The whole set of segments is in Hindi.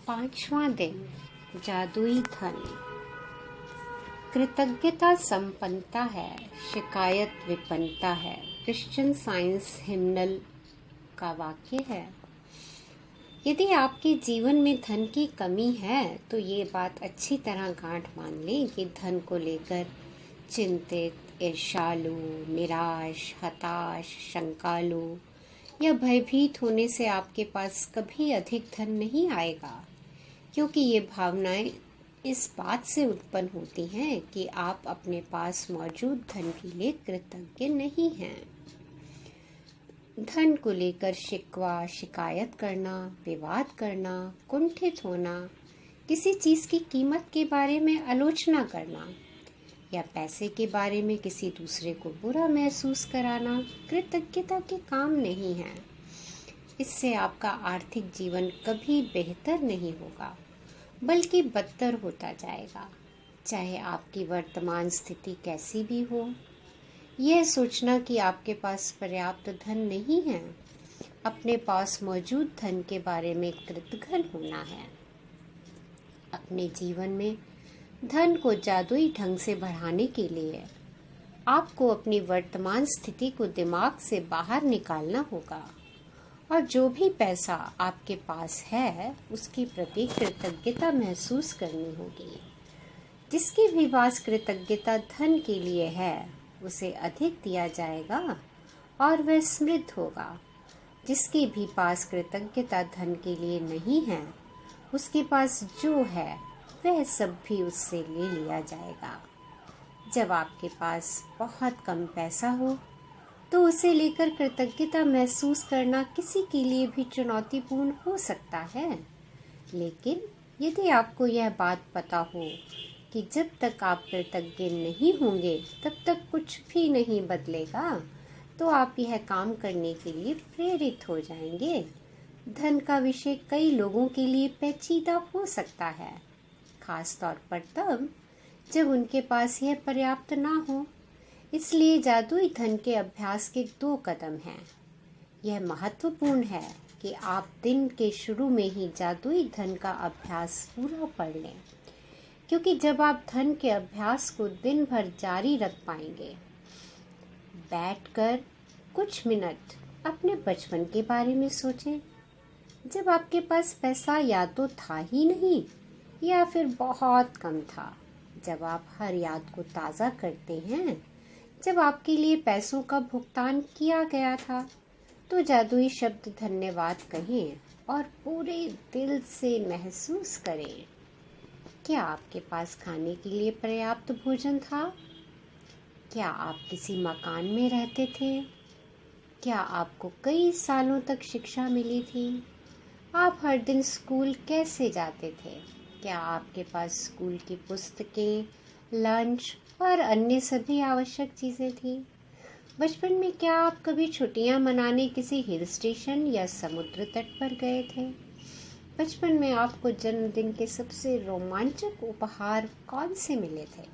पांचवा दिन जादुई धन। कृतज्ञता संपन्नता है, शिकायत विपन्नता है। क्रिश्चियन साइंस हिम्नल का वाक्य है। यदि आपके जीवन में धन की कमी है तो ये बात अच्छी तरह गांठ मान लें कि धन को लेकर चिंतित, ईर्ष्यालु, निराश, हताश, शंकालु या भयभीत होने से आपके पास कभी अधिक धन नहीं आएगा, क्योंकि ये भावनाएं इस बात से उत्पन्न होती हैं कि आप अपने पास मौजूद धन के लिए कृतज्ञ नहीं हैं। धन को लेकर शिकवा, शिकायत करना, विवाद करना, कुंठित होना, किसी चीज की कीमत के बारे में आलोचना करना या पैसे के बारे में किसी दूसरे को बुरा महसूस कराना कृतज्ञता के काम नहीं है। इससे आपका आर्थिक जीवन कभी बेहतर नहीं होगा, बल्कि बदतर होता जाएगा। चाहे आपकी वर्तमान स्थिति कैसी भी हो, यह सोचना कि आपके पास पर्याप्त धन नहीं है, अपने पास मौजूद धन के बारे में कृतज्ञ होना है। अपने जीवन में धन को जादुई ढंग से बढ़ाने के लिए आपको अपनी वर्तमान स्थिति को दिमाग से बाहर निकालना होगा और जो भी पैसा आपके पास है उसके प्रति कृतज्ञता महसूस करनी होगी। जिसकी भी पास कृतज्ञता धन के लिए है उसे अधिक दिया जाएगा और वह समृद्ध होगा। जिसके भी पास कृतज्ञता धन के लिए नहीं है, उसके पास जो है वह सब भी उससे ले लिया जाएगा। जब आपके पास बहुत कम पैसा हो तो उसे लेकर कृतज्ञता महसूस करना किसी के लिए भी चुनौतीपूर्ण हो सकता है। लेकिन यदि आपको यह बात पता हो कि जब तक आप कृतज्ञ नहीं होंगे तब तक कुछ भी नहीं बदलेगा, तो आप यह काम करने के लिए प्रेरित हो जाएंगे। धन का विषय कई लोगों के लिए पेचीदा हो सकता है, खास तौर पर तब जब उनके पास यह पर्याप्त ना हो। इसलिए जादुई धन के अभ्यास के 2 कदम हैं। यह महत्वपूर्ण है कि आप दिन के शुरू में ही जादुई धन का अभ्यास पूरा पढ़ लें, क्योंकि जब आप धन के अभ्यास को दिन भर जारी रख पाएंगे। बैठकर कुछ मिनट अपने बचपन के बारे में सोचें, जब आपके पास पैसा या तो था ही नहीं या फिर बहुत कम था। जब आप हर याद को ताज़ा करते हैं, जब आपके लिए पैसों का भुगतान किया गया था, तो जादुई शब्द धन्यवाद कहें और पूरे दिल से महसूस करें। क्या आपके पास खाने के लिए पर्याप्त भोजन था? क्या आप किसी मकान में रहते थे? क्या आपको कई सालों तक शिक्षा मिली थी? आप हर दिन स्कूल कैसे जाते थे? क्या आपके पास स्कूल की पुस्तकें, लंच और अन्य सभी आवश्यक चीज़ें थी? बचपन में क्या आप कभी छुट्टियां मनाने किसी हिल स्टेशन या समुद्र तट पर गए थे? बचपन में आपको जन्मदिन के सबसे रोमांचक उपहार कौन से मिले थे?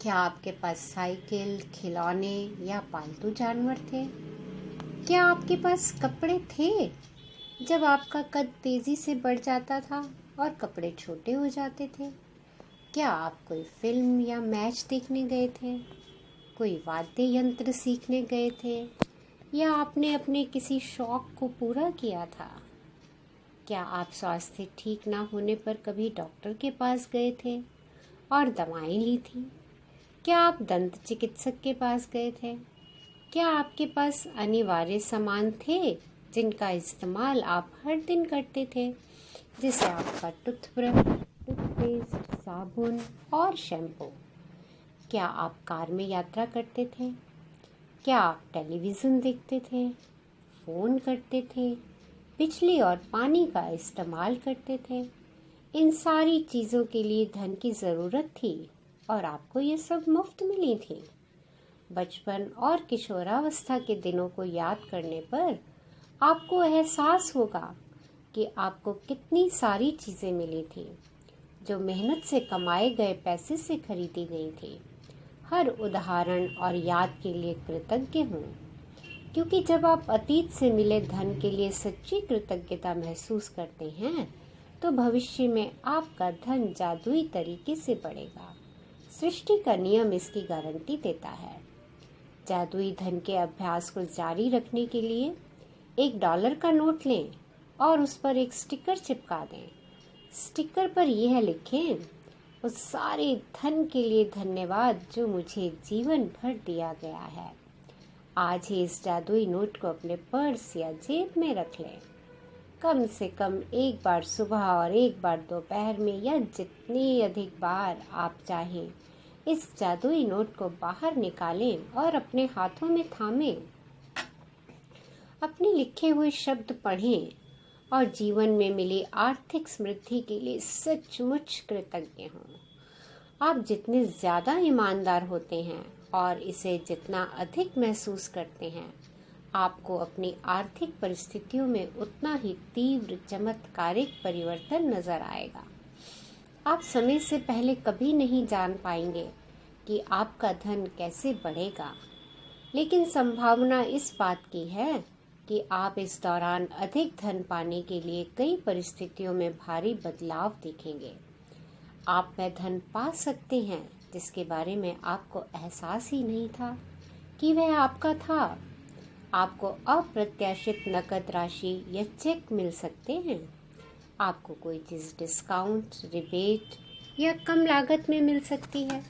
क्या आपके पास साइकिल, खिलौने या पालतू जानवर थे? क्या आपके पास कपड़े थे जब आपका कद तेजी से बढ़ जाता था और कपड़े छोटे हो जाते थे? क्या आप कोई फिल्म या मैच देखने गए थे? कोई वाद्य यंत्र सीखने गए थे? या आपने अपने किसी शौक को पूरा किया था? क्या आप स्वास्थ्य ठीक ना होने पर कभी डॉक्टर के पास गए थे और दवाएं ली थी? क्या आप दंत चिकित्सक के पास गए थे? क्या आपके पास अनिवार्य सामान थे जिनका इस्तेमाल आप हर दिन करते थे, जैसे आपका टूथब्रश, टूथपेस्ट, साबुन और शैम्पू? क्या आप कार में यात्रा करते थे? क्या आप टेलीविज़न देखते थे, फ़ोन करते थे, बिजली और पानी का इस्तेमाल करते थे? इन सारी चीज़ों के लिए धन की ज़रूरत थी और आपको ये सब मुफ्त मिली थी। बचपन और किशोरावस्था के दिनों को याद करने पर आपको एहसास होगा कि आपको कितनी सारी चीज़ें मिली थी जो मेहनत से कमाए गए पैसे से खरीदी गई थी। हर उदाहरण और याद के लिए कृतज्ञ हूँ। क्योंकि जब आप अतीत से मिले धन के लिए सच्ची कृतज्ञता महसूस करते हैं तो भविष्य में आपका धन जादुई तरीके से बढ़ेगा। सृष्टि का नियम इसकी गारंटी देता है। जादुई धन के अभ्यास को जारी रखने के लिए $1 का नोट लें और उस पर एक स्टिकर चिपका दें। स्टिकर पर यह लिखें, उस सारे धन के लिए धन्यवाद जो मुझे जीवन भर दिया गया है। आज ही इस जादुई नोट को अपने पर्स या जेब में रख लें। कम से कम एक बार सुबह और एक बार दोपहर में या जितनी अधिक बार आप चाहें इस जादुई नोट को बाहर निकालें और अपने हाथों में थामें। अपने लिखे हुए शब्द पढ़ें और जीवन में मिली आर्थिक समृद्धि के लिए सचमुच कृतज्ञ हों। आप जितने ज़्यादा ईमानदार होते हैं और इसे जितना अधिक महसूस करते हैं, आपको अपनी आर्थिक परिस्थितियों में उतना ही तीव्र चमत्कारिक परिवर्तन नजर आएगा। आप समय से पहले कभी नहीं जान पाएंगे कि आपका धन कैसे बढ़ेगा, लेकिन संभावना इस बात की है कि आप इस दौरान अधिक धन पाने के लिए कई परिस्थितियों में भारी बदलाव देखेंगे। आप में धन पा सकते हैं जिसके बारे में आपको एहसास ही नहीं था कि वह आपका था। आपको अप्रत्याशित नकद राशि या चेक मिल सकते हैं। आपको कोई चीज़ डिस्काउंट, रिबेट या कम लागत में मिल सकती है।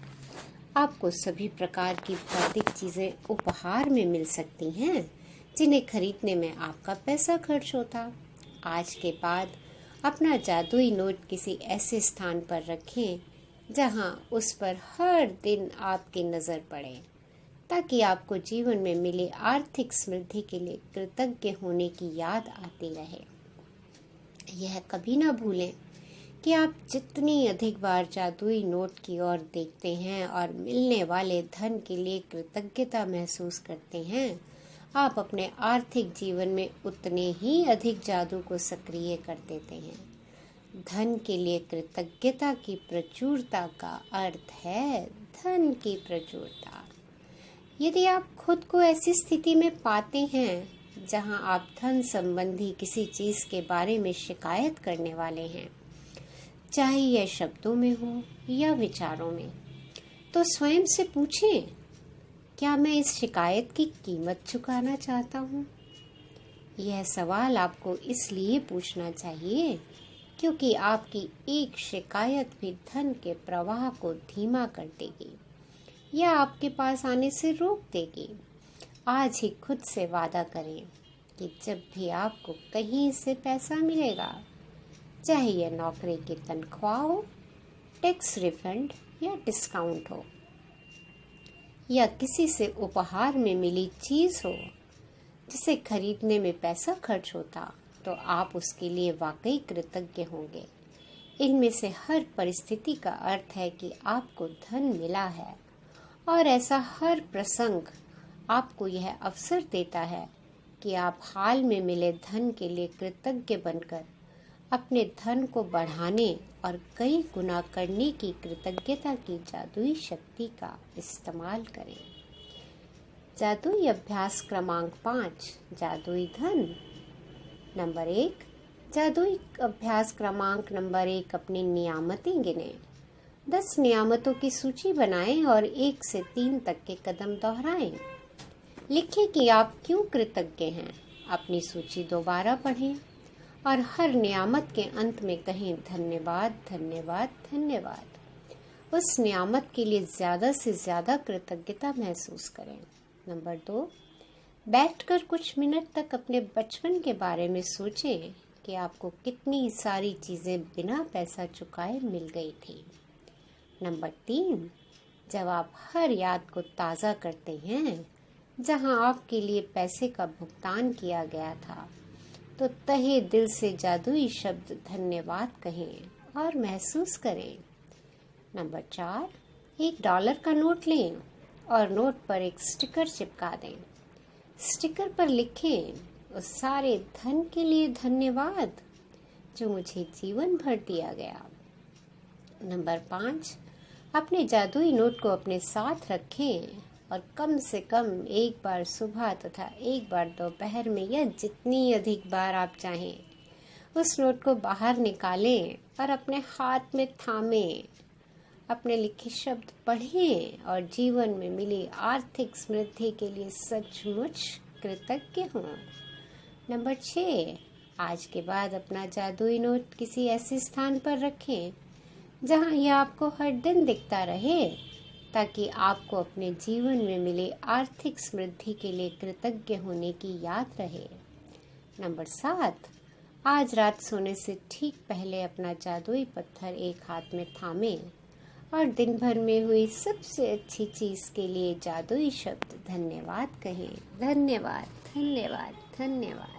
आपको सभी प्रकार की भौतिक चीज़ें उपहार में मिल सकती हैं जिन्हें खरीदने में आपका पैसा खर्च होता। आज के बाद अपना जादुई नोट किसी ऐसे स्थान पर रखें जहां उस पर हर दिन आपकी नज़र पड़े, ताकि आपको जीवन में मिले आर्थिक समृद्धि के लिए कृतज्ञ होने की याद आती रहे। यह कभी ना भूलें कि आप जितनी अधिक बार जादुई नोट की ओर देखते हैं और मिलने वाले धन के लिए कृतज्ञता महसूस करते हैं, आप अपने आर्थिक जीवन में उतने ही अधिक जादू को सक्रिय कर देते हैं। धन के लिए कृतज्ञता की प्रचुरता का अर्थ है धन की प्रचुरता। यदि आप खुद को ऐसी स्थिति में पाते हैं जहां आप धन संबंधी किसी चीज़ के बारे में शिकायत करने वाले हैं, चाहे यह शब्दों में हो या विचारों में, तो स्वयं से पूछें, क्या मैं इस शिकायत की कीमत चुकाना चाहता हूँ? यह सवाल आपको इसलिए पूछना चाहिए क्योंकि आपकी एक शिकायत भी धन के प्रवाह को धीमा कर देगी या आपके पास आने से रोक देगी। आज ही खुद से वादा करें कि जब भी आपको कहीं से पैसा मिलेगा, चाहे यह नौकरी की तनख्वाह हो, टैक्स रिफंड या डिस्काउंट हो, या किसी से उपहार में मिली चीज़ हो जिसे खरीदने में पैसा खर्च होता, तो आप उसके लिए वाकई कृतज्ञ होंगे। इनमें से हर परिस्थिति का अर्थ है कि आपको धन मिला है, और ऐसा हर प्रसंग आपको यह अवसर देता है कि आप हाल में मिले धन के लिए कृतज्ञ बनकर अपने धन को बढ़ाने और कई गुना करने की कृतज्ञता की जादुई शक्ति का इस्तेमाल करें। जादुई अभ्यास क्रमांक 5, जादुई धन। नंबर 1, जादुई अभ्यास क्रमांक नंबर 1, अपनी नियामतें गिनें। 10 नियामतों की सूची बनाएं और 1 से 3 तक के कदम दोहराएं। लिखें कि आप क्यों कृतज्ञ हैं। अपनी सूची दोबारा पढ़ें और हर नियामत के अंत में कहें, धन्यवाद, धन्यवाद, धन्यवाद। उस नियामत के लिए ज़्यादा से ज़्यादा कृतज्ञता महसूस करें। नंबर 2, बैठकर कुछ मिनट तक अपने बचपन के बारे में सोचें कि आपको कितनी सारी चीज़ें बिना पैसा चुकाए मिल गई थी। नंबर 3, जब आप हर याद को ताज़ा करते हैं जहां आपके लिए पैसे का भुगतान किया गया था, तो तहे दिल से जादुई शब्द धन्यवाद कहें और महसूस करें। नंबर 4, $1 का नोट लें और नोट पर एक स्टिकर चिपका दें। स्टिकर पर लिखें, उस सारे धन के लिए धन्यवाद जो मुझे जीवन भर दिया गया। नंबर 5, अपने जादुई नोट को अपने साथ रखें और कम से कम एक बार सुबह तथा एक बार दोपहर में, या जितनी अधिक बार आप चाहें, उस नोट को बाहर निकालें और अपने हाथ में थामें, अपने लिखे शब्द पढ़ें और जीवन में मिली आर्थिक समृद्धि के लिए सचमुच कृतज्ञ हों। नंबर 6, आज के बाद अपना जादुई नोट किसी ऐसे स्थान पर रखें जहां यह आपको हर दिन दिखता रहे, ताकि आपको अपने जीवन में मिले आर्थिक समृद्धि के लिए कृतज्ञ होने की याद रहे। नंबर 7, आज रात सोने से ठीक पहले अपना जादुई पत्थर एक हाथ में थामें और दिन भर में हुई सबसे अच्छी चीज के लिए जादुई शब्द धन्यवाद कहें। धन्यवाद, धन्यवाद, धन्यवाद।